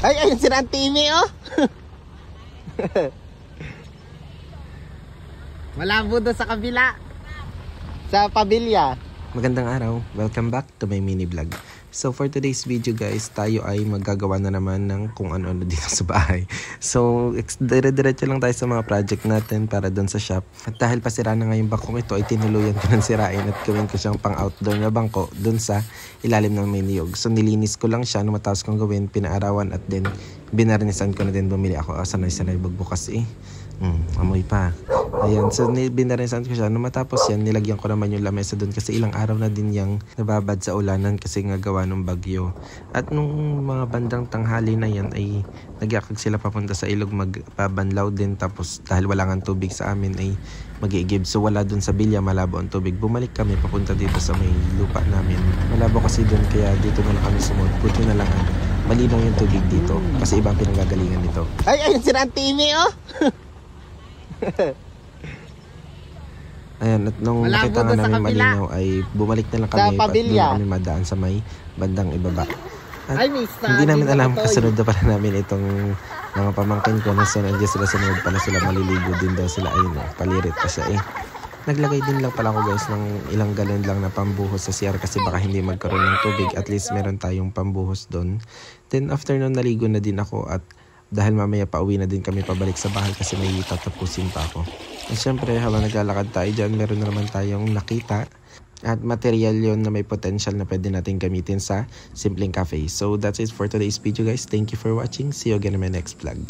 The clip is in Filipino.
Ay, ayun si Rantimi, oh. Malabo doon sa kabila. Sa pabilya. Magandang araw. Welcome back to my mini vlog. So for today's video guys, tayo ay maggagawa na naman ng kung ano-ano dito sa bahay. So dire-diretso lang tayo sa mga project natin para doon sa shop. At dahil pasira na nga yung bangkong ito, ay tinuluyan ko ng sirain at gawin ko siyang pang outdoor na bangko doon sa ilalim ng may niyog. So nilinis ko lang siya, nung matapos kong gawin, pinaarawan at then binarnisan ko na din. Bumili ako. Sanay-sanay magbukas eh. Amoy pa. Ayan, so binarnisan ko siya. Nung matapos yan, nilagyan ko naman yung lamesa doon kasi ilang araw na din yung nababad sa ulanan kasi nga gawa ng bagyo. At nung mga bandang tanghali na yan ay nagyakag sila papunta sa ilog magpabanlaw din, tapos dahil wala nga tubig sa amin ay mag-iigib. So wala doon sa bilya, malabo ang tubig. Bumalik kami papunta dito sa may lupa namin. Malabo kasi doon kaya dito na lang kami sumunod. Buti na lang malinaw yung tubig dito kasi iba ang pinanggagalingan nito. Ay, ayun si Rantimi, oh. Ayan, at nung nakita nga namin malinaw ay bumalik na lang kami at doon kami madaan sa may bandang ibaba. At ay, hindi namin alam kasunod na pala namin itong mga pamangkin ko na sunod sila sunod pala sila, maliligo din daw sila. Ayun, palirit pa siya eh. Naglagay din lang pala ako guys ng ilang galon lang na pambuhos sa CR kasi baka hindi magkaroon ng tubig, at least meron tayong pambuhos doon. Then after nun naligo na din ako, at dahil mamaya pauwi na din kami pabalik sa bahay kasi may tatapusin pa ako. At syempre habang naglalakad tayo dyan, meron na naman tayong nakita at material yon na may potential na pwede natin gamitin sa simpleng cafe. So that's it for today's video guys. Thank you for watching. See you again in my next vlog.